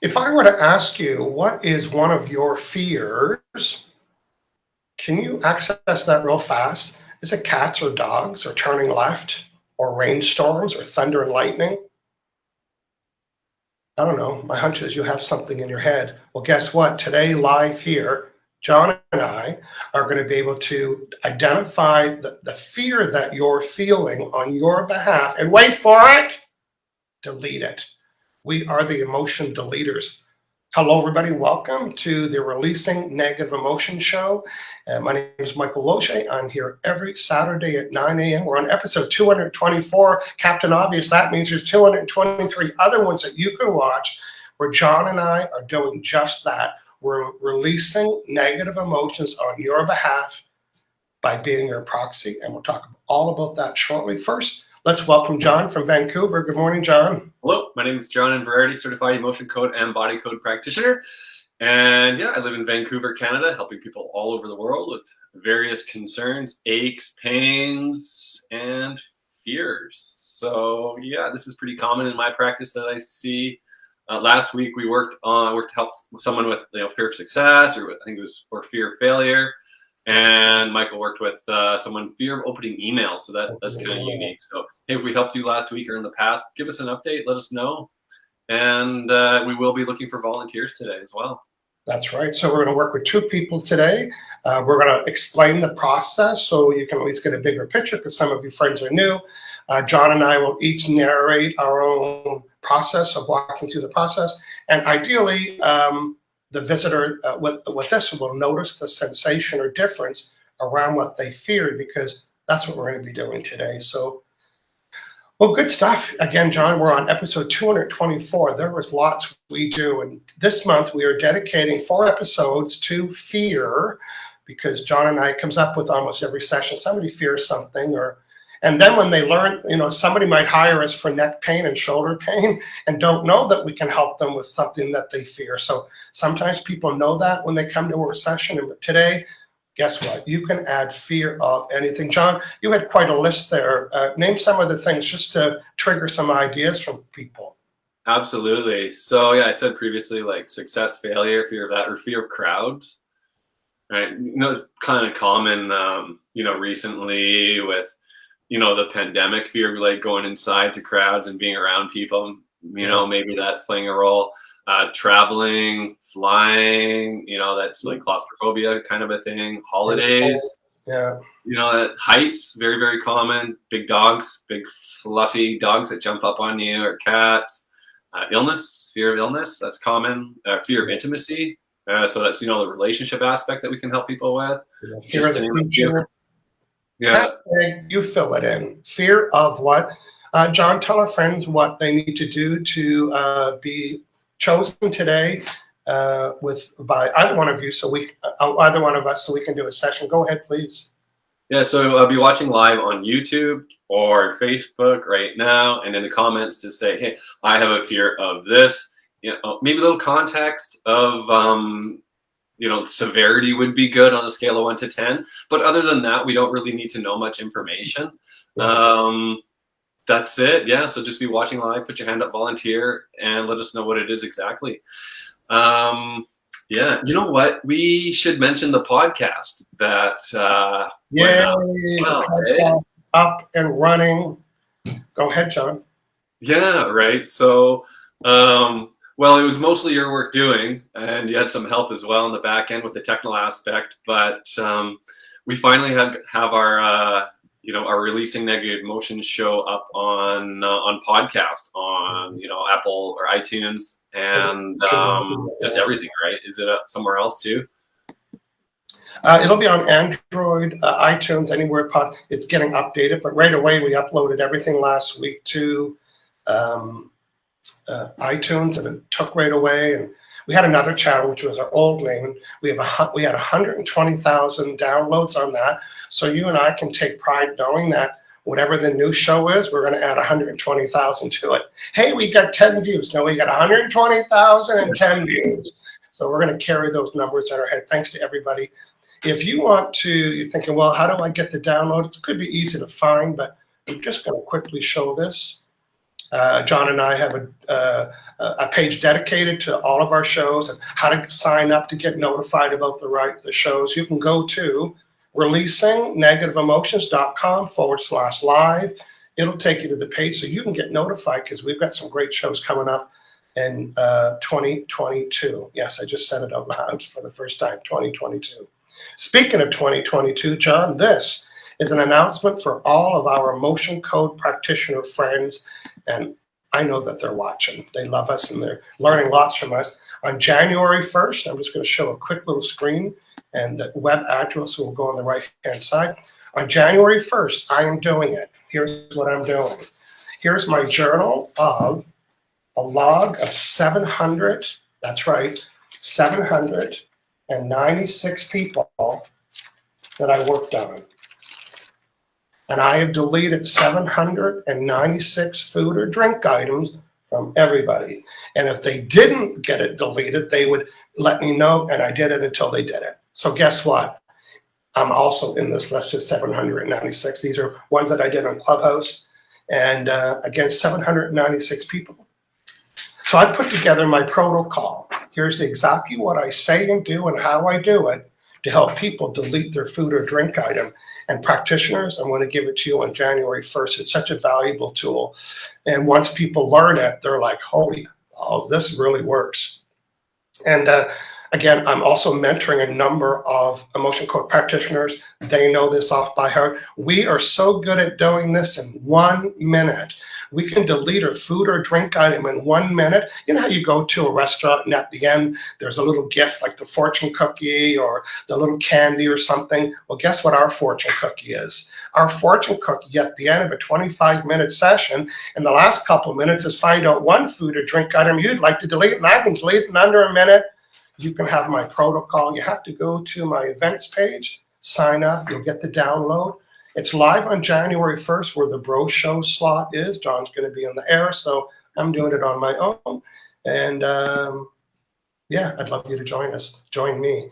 If I were to ask you, what is one of your fears? Can you access that real fast? Is it cats or dogs or turning left or rainstorms or thunder and lightning? I don't know. My hunch is you have something in your head. Well, guess what? Today, live here, John and I are going to be able to identify the fear that you're feeling on your behalf and wait for it, delete it. We are the emotion deleters. Hello, everybody. Welcome to the Releasing Negative Emotion Show. My name is Michael Loche. I'm here every Saturday at 9 a.m. We're on episode 224. Captain Obvious, that means there's 223 other ones that you can watch where John and I are doing just that. We're releasing negative emotions on your behalf by being your proxy, and we'll talk all about that shortly. First, let's welcome John from Vancouver. Good morning, John. Hello, my name is John Inverarity, Certified Emotion Code and Body Code Practitioner. And yeah, I live in Vancouver, Canada, helping people all over the world with various concerns, aches, pains, and fears. So yeah, this is pretty common in my practice that I see. Last week we worked to help someone with fear of success, or I think it was or fear of failure. And Michael worked with someone fear of opening emails, so that's kind of unique. So hey, if we helped you last week or in the past, give us an update, let us know, and we will be looking for volunteers today as well. That's right. So we're going to work with two people today. We're going to explain the process so you can at least get a bigger picture because some of you friends are new. John and I will each narrate our own process of walking through the process, and ideally, the visitor with this will notice the sensation or difference around what they feared, because that's what we're going to be doing today. So, well, good stuff. Again, John, we're on episode 224. There was lots we do. And this month we are dedicating 4 episodes to fear, because John and I comes up with almost every session, somebody fears something, and then when they learn, somebody might hire us for neck pain and shoulder pain and don't know that we can help them with something that they fear. So sometimes people know that when they come to our session. And today, guess what? You can add fear of anything. John, you had quite a list there. Name some of the things just to trigger some ideas from people. Absolutely. So yeah, I said previously, like success, failure, fear of that, or fear of crowds. Right? It's kind of common, recently with the pandemic, fear of like going inside to crowds and being around people, maybe that's playing a role. Traveling, flying, that's like claustrophobia kind of a thing. Holidays, heights, very, very common. Big dogs, big fluffy dogs that jump up on you, or cats. Illness, fear of illness, that's common. Fear of intimacy. So that's, the relationship aspect that we can help people with. Fear of the future. Yeah, you fill it in. Fear of what? John, tell our friends what they need to do to be chosen today by either one of you, either one of us, so we can do a session. Go ahead, please. Yeah, so I'll be watching live on YouTube or Facebook right now, and in the comments to say, hey, I have a fear of this. Maybe a little context of severity would be good on a scale of 1 to 10. But other than that, we don't really need to know much information. That's it. Yeah. So just be watching live, put your hand up, volunteer, and let us know what it is exactly. Yeah. You know what? We should mention the podcast that up and running. Go ahead, John. Yeah. Right. So, well, it was mostly your work doing, and you had some help as well in the back end with the technical aspect. But we finally have our our Releasing Negative Emotions show up on podcast on Apple or iTunes and just everything. Right? Is it somewhere else too? It'll be on Android, iTunes, anywhere it's getting updated. But right away, we uploaded everything last week to iTunes, and it took right away. And we had another channel, which was our old name, and we had 120,000 downloads on that. So you and I can take pride knowing that whatever the new show is, we're going to add 120,000 to it. Hey, we got 10 views. No, we got 120,000 and 10 views. So we're going to carry those numbers in our head. Thanks to everybody. If you want to, you're thinking, well, how do I get the download? It could be easy to find, but I'm just going to quickly show this. John and I have a page dedicated to all of our shows and how to sign up to get notified about the shows. You can go to releasingnegativeemotions.com/live. It'll take you to the page so you can get notified because we've got some great shows coming up in 2022. Yes, I just said it out loud for the first time, 2022. Speaking of 2022, John, this is an announcement for all of our Emotion Code practitioner friends, and I know that they're watching. They love us and they're learning lots from us. On January 1st, I'm just going to show a quick little screen, and the web address will go on the right-hand side. On January 1st, I am doing it. Here's what I'm doing. Here's my journal of a log of 700, that's right, 796 people that I worked on. And I have deleted 796 food or drink items from everybody. And if they didn't get it deleted, they would let me know, and I did it until they did it. So guess what? I'm also in this list of 796. These are ones that I did on Clubhouse, and again, 796 people. So I put together my protocol. Here's exactly what I say and do and how I do it to help people delete their food or drink item. And practitioners, I'm going to give it to you on January 1st. It's such a valuable tool. And once people learn it, they're like, holy, oh, this really works. And again, I'm also mentoring a number of Emotion Code practitioners. They know this off by heart. We are so good at doing this in 1 minute. We can delete a food or drink item in 1 minute. You know how you go to a restaurant and at the end, there's a little gift like the fortune cookie or the little candy or something. Well, guess what our fortune cookie is? Our fortune cookie at the end of a 25-minute session, in the last couple minutes, is find out one food or drink item you'd like to delete, and I can delete it in under a minute. You can have my protocol. You have to go to my events page, sign up, you'll get the download. It's live on January 1st where the Bro Show slot is. John's going to be in the air, so I'm doing it on my own. And yeah, I'd love you to join me.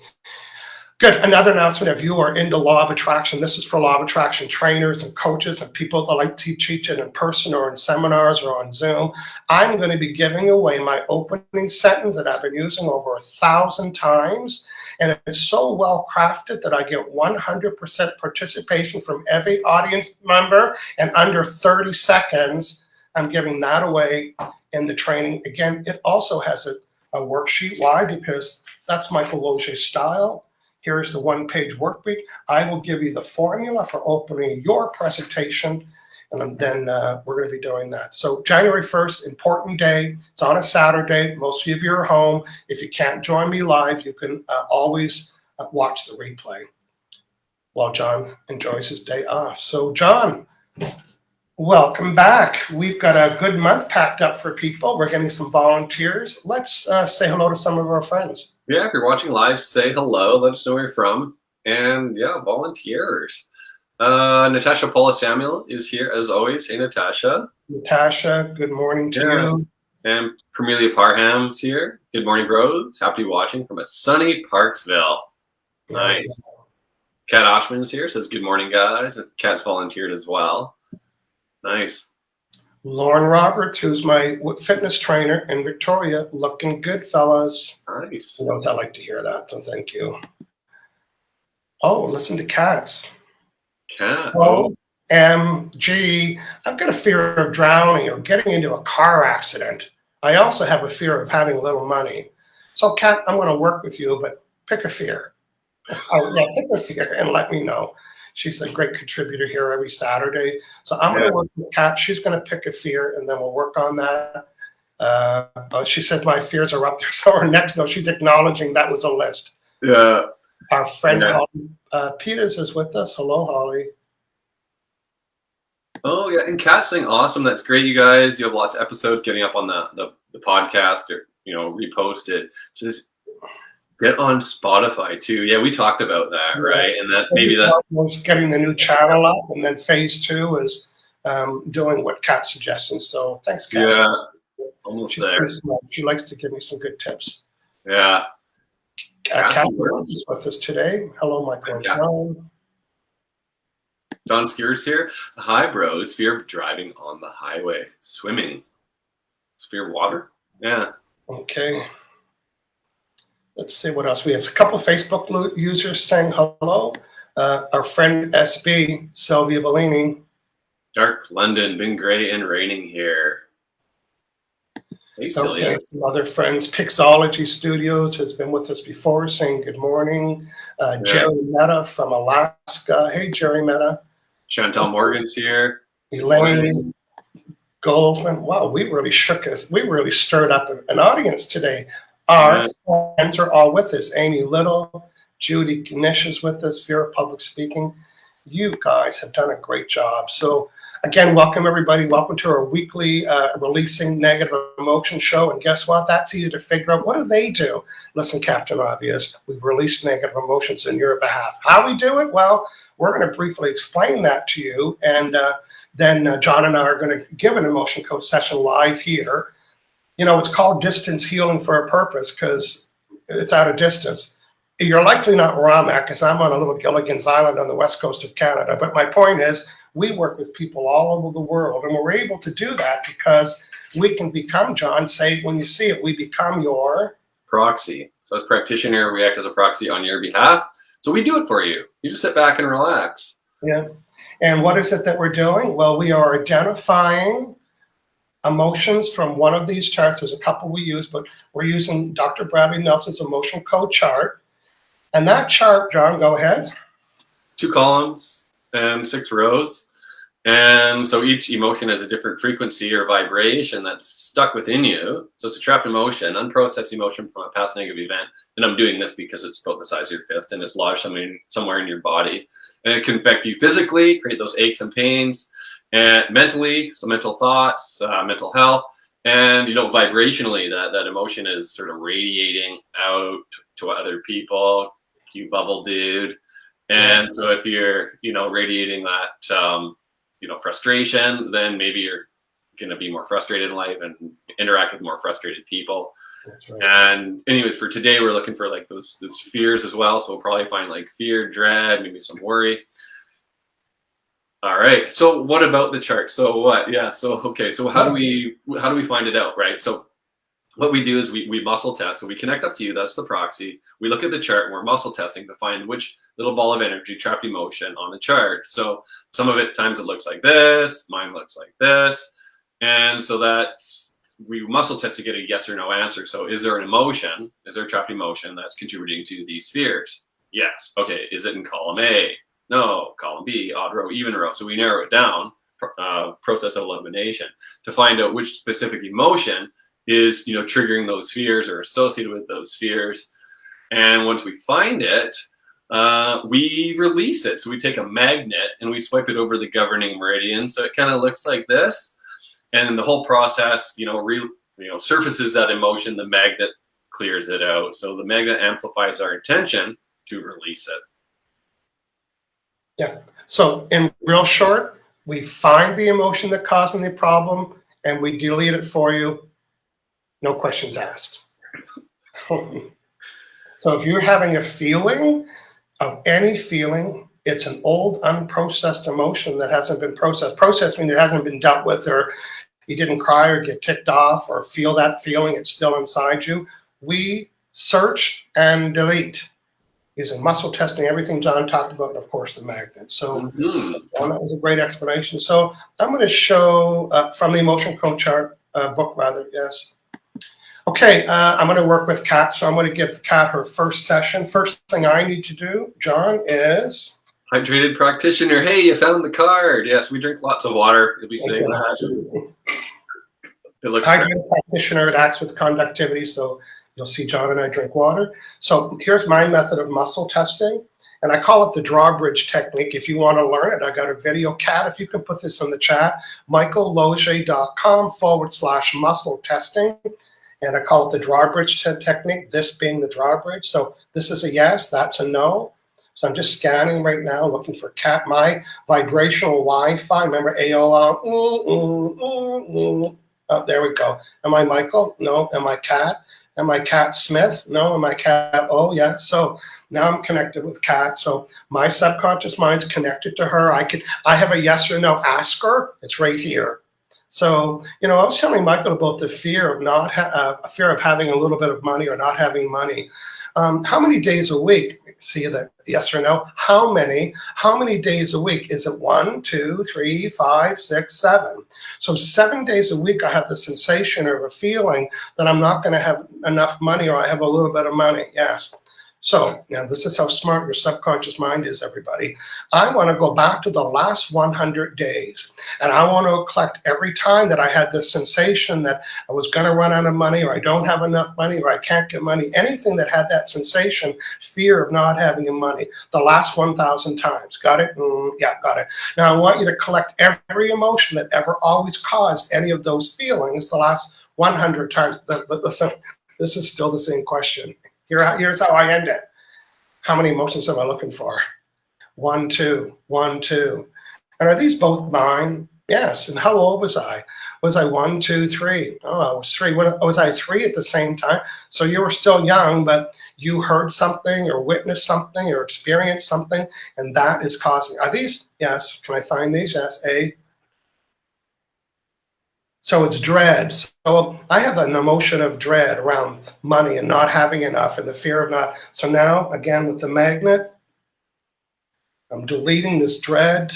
Good. Another announcement, if you are into law of attraction, this is for law of attraction trainers and coaches and people that like to teach it in person or in seminars or on Zoom. I'm going to be giving away my opening sentence that I've been using over 1,000 times. And it's so well crafted that I get 100% participation from every audience member. And under 30 seconds, I'm giving that away in the training. Again, it also has a worksheet. Why? Because that's Michael Logier's style. Here's the one-page workbook. I will give you the formula for opening your presentation, and then we're going to be doing that. So January 1st, important day. It's on a Saturday. Most of you are home. If you can't join me live, you can always watch the replay while John enjoys his day off. So John, welcome back. We've got a good month packed up for people. We're getting some volunteers. Let's say hello to some of our friends. Yeah, if you're watching live, say hello. Let us know where you're from. And yeah, volunteers. Natasha Paula Samuel is here as always. Hey, Natasha. Natasha, good morning to you. And Permelia Parham's here. Good morning, bros. Happy to be watching from a sunny Parksville. Nice. Kat Oshman's here. Says good morning, guys. And Kat's volunteered as well. Nice. Lauren Roberts, who's my fitness trainer in Victoria, looking good, fellas. Nice. You know, I like to hear that, so thank you. Oh, listen to Kat's. Kat. OMG. I've got a fear of drowning or getting into a car accident. I also have a fear of having little money. So, Kat, I'm going to work with you, but pick a fear. Oh, yeah, pick a fear and let me know. She's a great contributor here every Saturday. So I'm going to work with Kat. She's going to pick a fear, and then we'll work on that. She says my fears are up there. So her next note, she's acknowledging that was a list. Yeah. Our friend Holly Peters is with us. Hello, Holly. Oh, yeah. And Kat's saying awesome. That's great, you guys. You have lots of episodes getting up on the podcast or, repost it. So just get on Spotify too. Yeah, we talked about that, right? And that's getting the new channel up, and then phase 2 is doing what Kat's suggesting. So thanks, Kat. Yeah, almost there. She likes to give me some good tips. Yeah. Kat is with us today. Hello, Michael. John Skewers here. Hi, bros. Fear of driving on the highway. Swimming. Fear of water? Yeah. Okay. Let's see what else. We have a couple of Facebook users saying hello. Our friend SB, Sylvia Bellini. Dark London, been gray and raining here. Hey, Celia. Okay, some other friends. Pixology Studios has been with us before, saying good morning. Jerry Meta from Alaska. Hey, Jerry Meta. Chantal Morgan's here. Elaine Goldman. Wow, we really stirred up an audience today. Our friends are all with us. Amy Little, Judy Knish is with us, Fear of Public Speaking. You guys have done a great job. So again, welcome everybody. Welcome to our weekly Releasing Negative Emotion show. And guess what? That's easy to figure out. What do they do? Listen, Captain Obvious, we release negative emotions on your behalf. How we do it? Well, we're going to briefly explain that to you. And then John and I are going to give an emotion coach session live here. You know, it's called distance healing for a purpose because it's out of distance. You're likely not where I'm at because I'm on a little Gilligan's Island on the west coast of Canada. But my point is, we work with people all over the world, and we're able to do that because we can become, John, say when you see it, we become your proxy. So as practitioner, we act as a proxy on your behalf. So we do it for you. You just sit back and relax. Yeah. And what is it that we're doing? Well, we are identifying emotions from one of these charts. There's a couple we use, but we're using Dr. Bradley Nelson's emotion code chart. And that chart, John, go ahead. 2 columns and 6 rows. And so each emotion has a different frequency or vibration that's stuck within you. So it's a trapped emotion, unprocessed emotion from a past negative event. And I'm doing this because it's about the size of your fist and it's lodged somewhere in your body. And it can affect you physically, create those aches and pains, and mentally, so mental thoughts, mental health, and, you know, vibrationally, that emotion is sort of radiating out to other people. You bubble dude. And so if you're, you know, radiating that, you know, frustration, then maybe you're going to be more frustrated in life and interact with more frustrated people. That's right. And anyways, for today, we're looking for like those fears as well. So we'll probably find like fear, dread, maybe some worry. All right. So what about the chart? So what? Yeah. So, okay. So how do we find it out? Right. So what we do is we muscle test. So we connect up to you. That's the proxy. We look at the chart and we're muscle testing to find which little ball of energy, trapped emotion on the chart. So some of it times it looks like this, mine looks like this. And so we muscle test to get a yes or no answer. So is there an emotion? Is there a trapped emotion that's contributing to these fears? Yes. Okay. Is it in column A? No. Column B, odd row, even row. So we narrow it down, process of elimination, to find out which specific emotion is, you know, triggering those fears or associated with those fears. And once we find it, we release it. So we take a magnet and we swipe it over the governing meridian. So it kind of looks like this. And the whole process, you know, surfaces that emotion. The magnet clears it out. So the magnet amplifies our intention to release it. Yeah. So in real short, we find the emotion that's causing the problem and we delete it for you. No questions asked. So if you're having a feeling of any feeling, it's an old unprocessed emotion that hasn't been processed. Processed means it hasn't been dealt with, or you didn't cry or get ticked off or feel that feeling. It's still inside you. We search and delete using muscle testing, everything John talked about, and of course the magnet. So that was a great explanation. So I'm going to show from the emotion code chart book, rather. Yes. Okay, I'm going to work with Kat, so I'm going to give Kat her first session. First thing I need to do, John, is... Hydrated practitioner. Hey, you found the card. Yes, we drink lots of water. You'll be saying that. It looks Hydrated practitioner. It acts with conductivity, so you'll see John and I drink water. So here's my method of muscle testing, and I call it the drawbridge technique. If you want to learn it, I got a video. Kat, if you can put this in the chat, michaelloge.com/muscle testing. And I call it the drawbridge technique, this being the drawbridge. So this is a yes, that's a no. So I'm just scanning right now, looking for Kat, my vibrational Wi-Fi. Remember AOL? Oh, there we go. Am I Michael? No. Am I Kat? Am I Kat Smith? No. Am I Kat? Oh, yeah. So now I'm connected with Kat. So my subconscious mind's connected to her. I have a yes or no asker. It's right here. So, I was telling Michael about the fear of fear of having a little bit of money or not having money. How many days a week? See that yes or no? How many days a week? Is it 1, 2, 3, 5, 6, 7? So 7 days a week, I have the sensation or a feeling that I'm not going to have enough money, or I have a little bit of money. Yes. So, this is how smart your subconscious mind is, everybody. I want to go back to the last 100 days, and I want to collect every time that I had this sensation that I was going to run out of money, or I don't have enough money, or I can't get money, anything that had that sensation, fear of not having the money, the last 1,000 times. Got it? Yeah, got it. Now, I want you to collect every emotion that ever always caused any of those feelings the last 100 times. Listen, this is still the same question. Here's how I end it. How many emotions am I looking for? 1, 2, 1, 2. And are these both mine? Yes. And how old was I? Was I 1, 2, 3? Oh, I was 3. Was I 3 at the same time? So you were still young, but you heard something or witnessed something or experienced something, and that is causing. Are these? Yes. Can I find these? Yes. A. So it's dread. So I have an emotion of dread around money and not having enough and the fear of not. So now, again, with the magnet, I'm deleting this dread,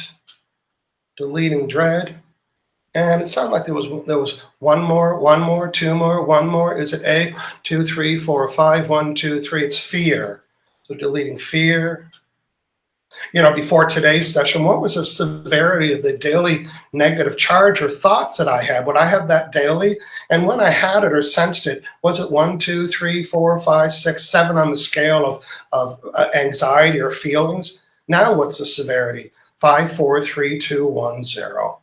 deleting dread. And it sounded like there was one more, 2 more, 1 more. Is it A? 2, 3, 4, 5, 1, 2, 3. It's fear. So deleting fear. Before today's session, what was the severity of the daily negative charge or thoughts that I had? Would I have that daily? And when I had it or sensed it, was it 1, 2, 3, 4, 5, 6, 7 on the scale of anxiety or feelings? Now what's the severity? 5, 4, 3, 2, 1, 0.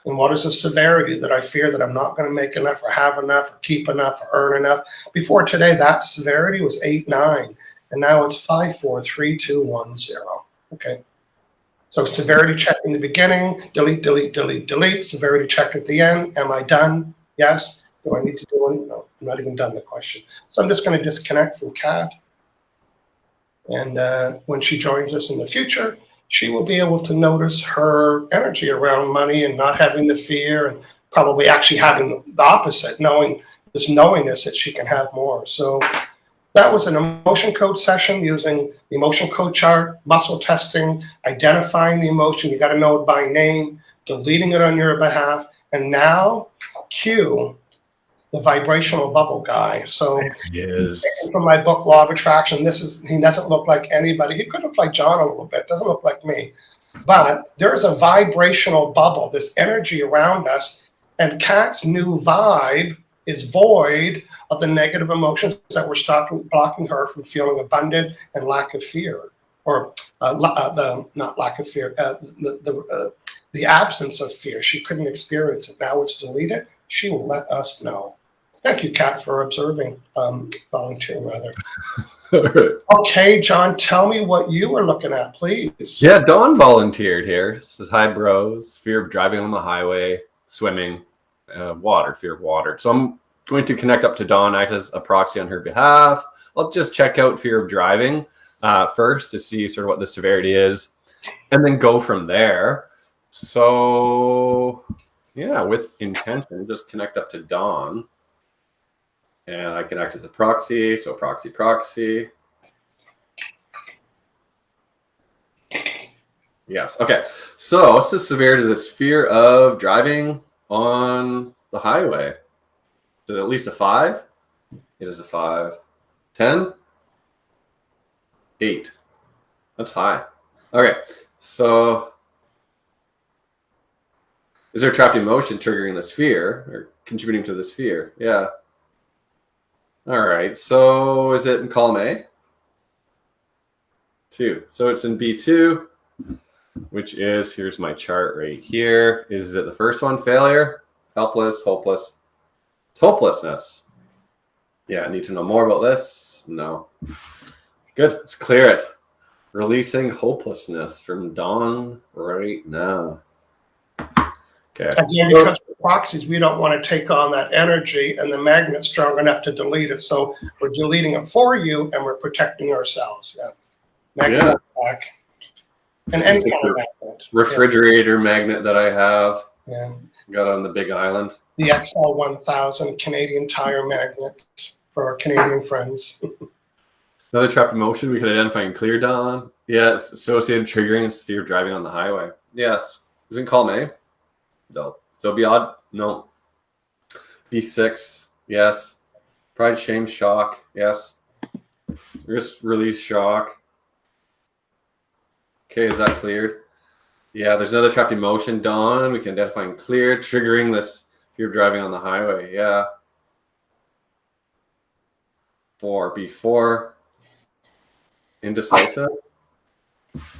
And what is the severity that I fear that I'm not going to make enough or have enough or keep enough or earn enough? Before today, that severity was 8, 9. And now it's 5, 4, 3, 2, 1, 0. Okay. So severity check in the beginning, delete, delete, delete, delete. Severity check at the end. Am I done? Yes. Do I need to do it? No, I'm not even done the question. So I'm just going to disconnect from Kat. And when she joins us in the future, she will be able to notice her energy around money and not having the fear, and probably actually having the opposite, knowingness that she can have more. So that was an emotion code session using the emotion code chart, muscle testing, identifying the emotion. You got to know it by name, deleting it on your behalf. And now, cue the vibrational bubble guy. So yes, from my book, Law of Attraction, he doesn't look like anybody. He could look like John a little bit. Doesn't look like me. But there is a vibrational bubble, this energy around us. And Kat's new vibe is void of the negative emotions that were blocking her from feeling abundant and lack of fear, or not lack of fear, the absence of fear. She couldn't experience it. Now it's deleted. She will let us know. Thank you, Kat, for volunteering rather. Okay, John, tell me what you were looking at, please. Yeah, Dawn volunteered here. It says, hi, bros. Fear of driving on the highway, swimming, water, fear of water. So I'm going to connect up to Dawn, act as a proxy on her behalf. I'll just check out fear of driving first to see sort of what the severity is, and then go from there. So yeah, with intention, just connect up to Dawn. And I can act as a proxy. So proxy. Yes. Okay. So what's the severity of this fear of driving on the highway? Is it at least a 5? It is a 5. 10? 8. That's high. Okay. So is there trapped emotion triggering this fear or contributing to this fear? Yeah. All right. So is it in column A? 2. So it's in B2, which is, here's my chart right here. Is it the first one? Failure, helpless, hopeless. It's hopelessness. Yeah, I need to know more about this. No. Good. Let's clear it. Releasing hopelessness from Dawn right now. Okay. Again, because of proxies, we don't want to take on that energy, and the magnet's strong enough to delete it. So we're deleting it for you, and we're protecting ourselves. Yeah. Magnet back. And any kind of magnet. Refrigerator magnet that I have. Yeah. Got it on the Big Island. The XL1000 Canadian Tire magnet for our Canadian friends. Another trapped emotion we could identify and clear, Don. Yes, associated triggering and fear of driving on the highway. Yes. Isn't column A? No. So be odd? No. B6? Yes. Pride, shame, shock? Yes. Risk, release, shock. Okay, is that cleared? Yeah, there's another trapped emotion, Don. We can identify and clear, triggering this fear of driving on the highway. Yeah. 4, B4. Indecisive.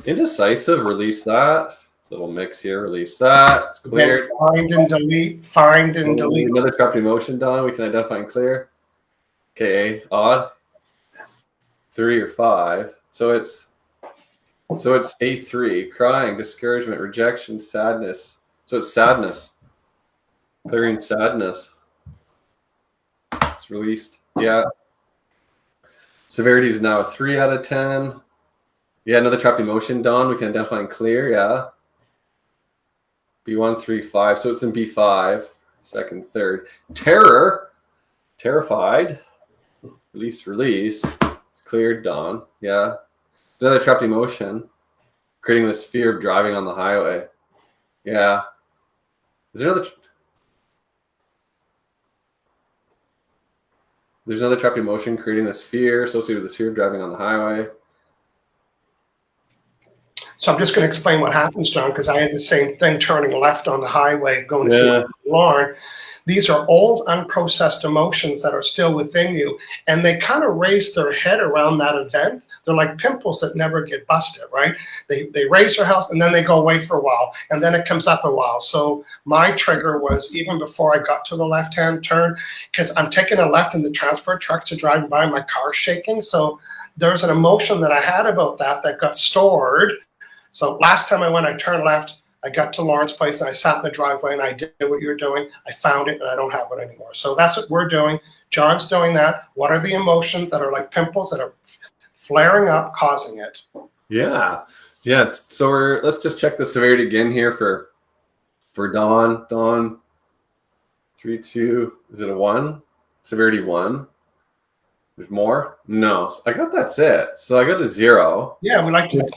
Indecisive, release that. Little mix here, release that. It's cleared. Find and delete, find and delete. Another trapped emotion, Don. We can identify and clear. Okay, odd. 3 or 5. So it's A3, crying, discouragement, rejection, sadness. So it's sadness. Clearing sadness. It's released. Yeah. Severity is now a 3 out of 10. Yeah, another trapped emotion, Don. We can identify and clear. Yeah. B1, 3, 5. So it's in B5. Second, third. Terror. Terrified. Release, release. It's cleared, Don. Yeah. Another trapped emotion. Creating this fear of driving on the highway. Yeah. Is there another... There's another trapped emotion creating this fear associated with this fear of driving on the highway. So I'm just going to explain what happens, John, because I had the same thing turning left on the highway going to see Lauren. These are old, unprocessed emotions that are still within you, and they kind of raise their head around that event. They're like pimples that never get busted, right? They raise their house, and then they go away for a while, and then it comes up a while. So my trigger was even before I got to the left-hand turn, because I'm taking a left and the transport trucks are driving by and my car's shaking. So there's an emotion that I had about that got stored. So last time I went, I turned left. I got to Lauren's place and I sat in the driveway and I did what you're doing. I found it and I don't have it anymore. So that's what we're doing. John's doing that. What are the emotions that are like pimples that are flaring up, causing it? Yeah. Yeah. So let's just check the severity again here for Dawn. Dawn, 3, 2. Is it a 1? Severity 1. There's more? No. I got that's it. So I got to 0. Yeah, we like to...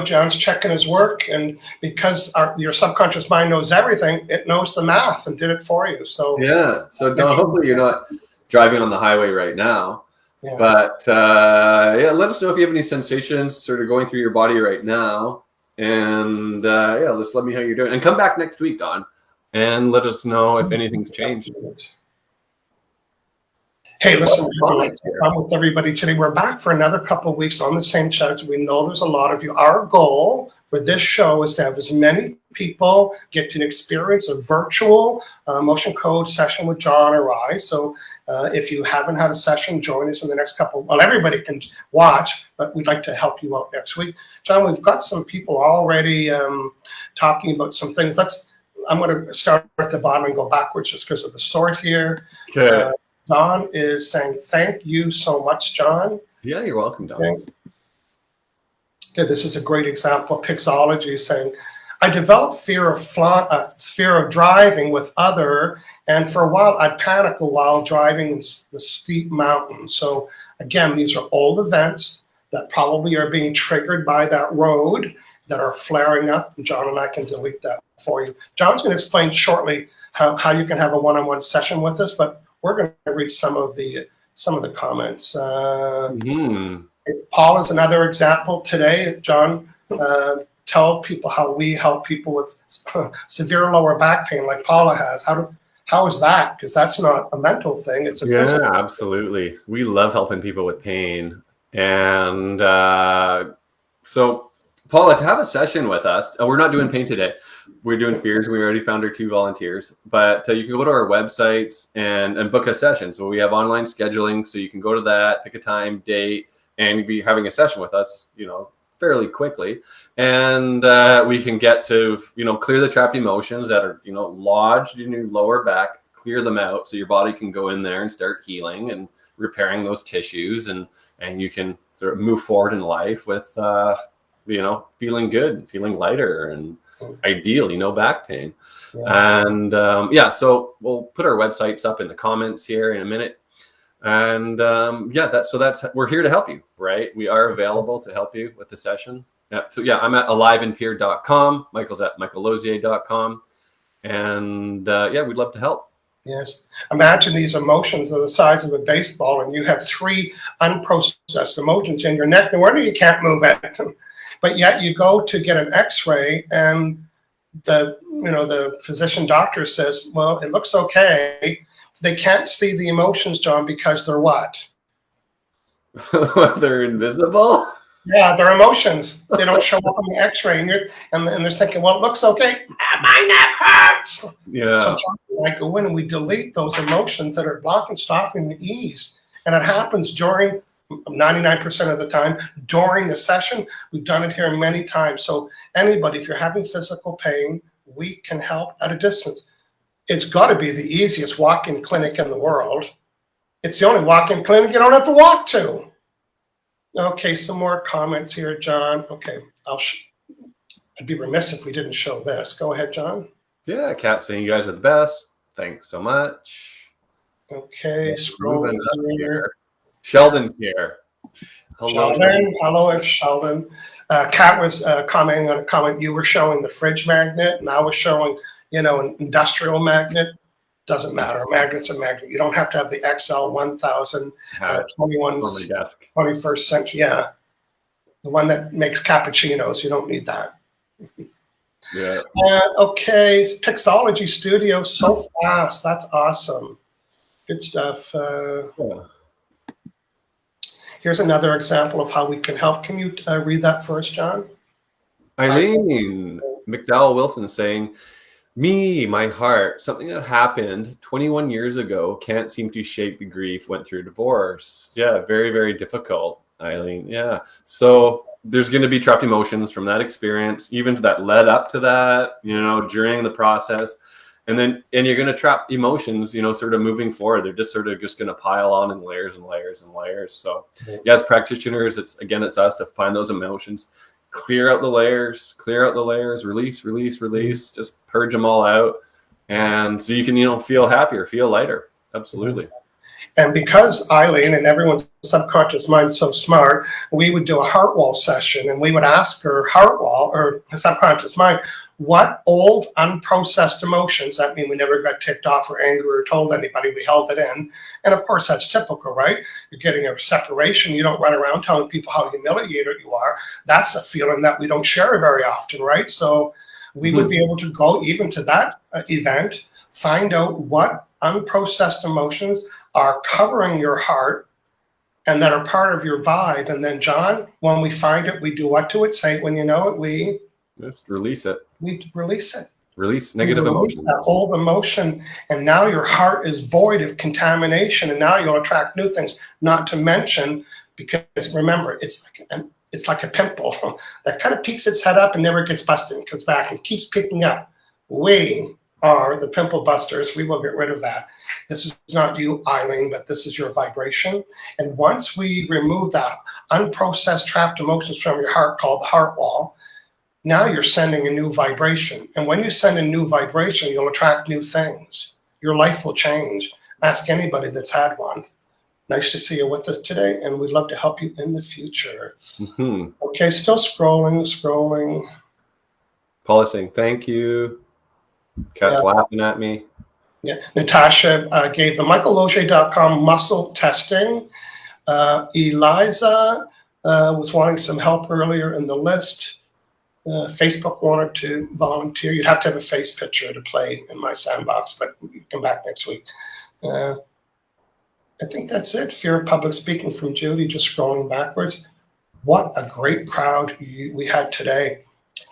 John's checking his work, and because your subconscious mind knows everything, it knows the math and did it for you. So yeah. So Don, hopefully you're not driving on the highway right now. Yeah. But let us know if you have any sensations sort of going through your body right now, and just let me know how you're doing, and come back next week, Don, and let us know if anything's changed. Hey, listen, I'm with everybody today. We're back for another couple of weeks on the same channel. We know there's a lot of you. Our goal for this show is to have as many people get to experience a virtual motion code session with John or I. So if you haven't had a session, join us in the next couple. Well, everybody can watch, but we'd like to help you out next week. John, we've got some people already talking about some things. I'm going to start at the bottom and go backwards just because of the sort here. Okay. Don is saying, thank you so much, John. Yeah, you're welcome, Don. Okay, this is a great example. Pixology is saying, I developed fear of driving with other, and for a while I'd panic while driving in the steep mountain. So again, these are old events that probably are being triggered by that road that are flaring up, and John and I can delete that for you. John's going to explain shortly how you can have a one-on-one session with us, but we're going to read some of the comments. Paul is another example today. John, tell people how we help people with severe lower back pain like Paula has. How is that? Because that's not a mental thing. It's a physical thing. Absolutely. We love helping people with pain. And so, Paula, to have a session with us, we're not doing pain today. We're doing fears. We already found our 2 volunteers. But you can go to our websites and book a session. So we have online scheduling. So you can go to that, pick a time, date, and be having a session with us, fairly quickly, and we can get to, clear the trapped emotions that are, lodged in your lower back, clear them out so your body can go in there and start healing and repairing those tissues, and you can sort of move forward in life with, feeling good, feeling lighter, and ideally no back pain. Yeah. And so we'll put our websites up in the comments here in a minute. And that's we're here to help you, right? We are available to help you with the session. I'm at aliveandpeer.com. Michael's at michaellozier.com. And we'd love to help. Yes. Imagine these emotions are the size of a baseball, and you have 3 unprocessed emotions in your neck. No wonder you can't move it. But yet you go to get an X-ray, and the physician doctor says, well, it looks okay. They can't see the emotions, John, because they're what? They're invisible? Yeah, they're emotions. They don't show up on the X-ray, and they're thinking, well, it looks okay. My neck hurts. Yeah. So John and I go in and we delete those emotions that are blocking, stopping the ease. And it happens during 99% of the time during the session. We've done it here many times. So anybody, if you're having physical pain, we can help at a distance. It's got to be the easiest walk-in clinic in the world. It's the only walk-in clinic you don't have to walk to. Okay, some more comments here, John. Okay, I'd be remiss if we didn't show this. Go ahead, John. Yeah, Kat saying you guys are the best. Thanks so much. Okay, scrolling here. Sheldon's here. Hello, Sheldon. Hello, Sheldon. Kat was commenting on a comment. You were showing the fridge magnet, and I was showing, an industrial magnet. Doesn't matter. A magnet's a magnet. You don't have to have the XL 1000 21st century. Yeah, the one that makes cappuccinos. You don't need that. Yeah. Okay, Pixology Studio so fast. That's awesome. Good stuff. Here's another example of how we can help. Can you read that for us, John? Eileen McDowell Wilson saying, my heart, something that happened 21 years ago, can't seem to shake the grief, went through divorce. Yeah, very, very difficult, Eileen. Yeah. So there's going to be trapped emotions from that experience, even that led up to that, during the process. And you're going to trap emotions, sort of moving forward. They're just going to pile on in layers and layers and layers. So as practitioners, it's us to find those emotions, clear out the layers, release, just purge them all out. And so you can, feel happier, feel lighter. Absolutely. And because Eileen and everyone's subconscious mind's so smart, we would do a heart wall session, and we would ask her heart wall or subconscious mind, what old unprocessed emotions, that mean we never got ticked off or angry or told anybody, we held it in. And of course that's typical, right? You're getting a separation, you don't run around telling people how humiliated you are. That's a feeling that we don't share very often, right? So we would be able to go even to that event, find out what unprocessed emotions are covering your heart and that are part of your vibe. And then, John, when we find it, we do what to it? Say it when you know it. We just release it. We release it. Release negative emotions. That old emotion, and now your heart is void of contamination, and now you'll attract new things. Not to mention, because remember, it's like a pimple that kind of peeks its head up and never gets busted and comes back and keeps picking up. We are the pimple busters. We will get rid of that. This is not you, Eileen, but this is your vibration. And once we remove that unprocessed trapped emotions from your heart, called the heart wall, now you're sending a new vibration. And when you send a new vibration, you'll attract new things. Your life will change. Ask anybody that's had one. Nice to see you with us today, and we'd love to help you in the future. Okay, still scrolling. Paula saying thank you. Kat's laughing at me. Yeah, Natasha gave the michaellozier.com muscle testing. Eliza was wanting some help earlier in the list. Facebook wanted to volunteer. You'd have to have a face picture to play in my sandbox, but you come back next week. I think that's it. Fear of public speaking from Judy, just scrolling backwards. What a great crowd we had today.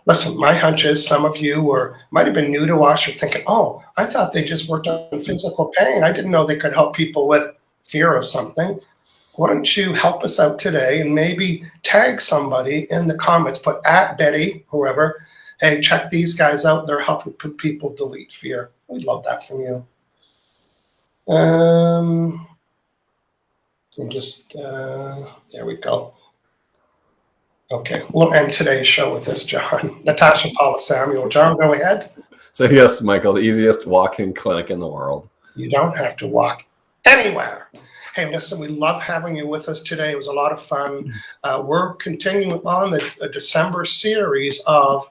Listen, my hunch is some of you might have been new to us. You're thinking, oh, I thought they just worked on physical pain. I didn't know they could help people with fear of something. why don't you help us out today and maybe tag somebody in the comments, put at Betty, whoever, hey, check these guys out. They're helping people delete fear. We'd love that from you. And just, there we go. Okay, we'll end today's show with this, John. Natasha Paula Samuel. John, go ahead. So yes, Michael, the easiest walk-in clinic in the world. You don't have to walk anywhere. Hey, listen, we love having you with us today. It was a lot of fun. We're continuing on the December series of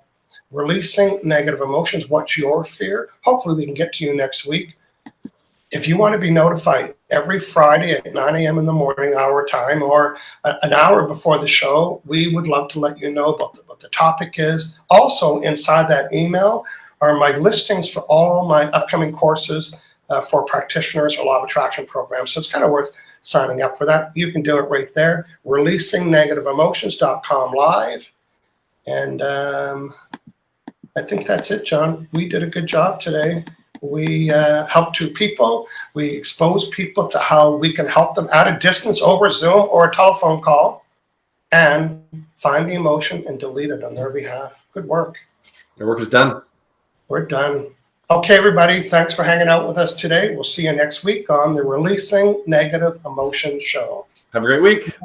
releasing negative emotions. What's your fear? Hopefully we can get to you next week. If you want to be notified every Friday at 9 a.m. in the morning, our time, or an hour before the show, we would love to let you know about what the topic is. Also, inside that email are my listings for all my upcoming courses for practitioners or law of attraction programs. So it's kind of worth signing up for that. You can do it right there, releasingnegative-emotions.com live. And I think that's it, John. We did a good job today. We helped 2 people. We exposed people to how we can help them at a distance over Zoom or a telephone call and find the emotion and delete it on their behalf. Good work. Your work is done. We're done. Okay, everybody, thanks for hanging out with us today. We'll see you next week on the Releasing Negative Emotion Show. Have a great week.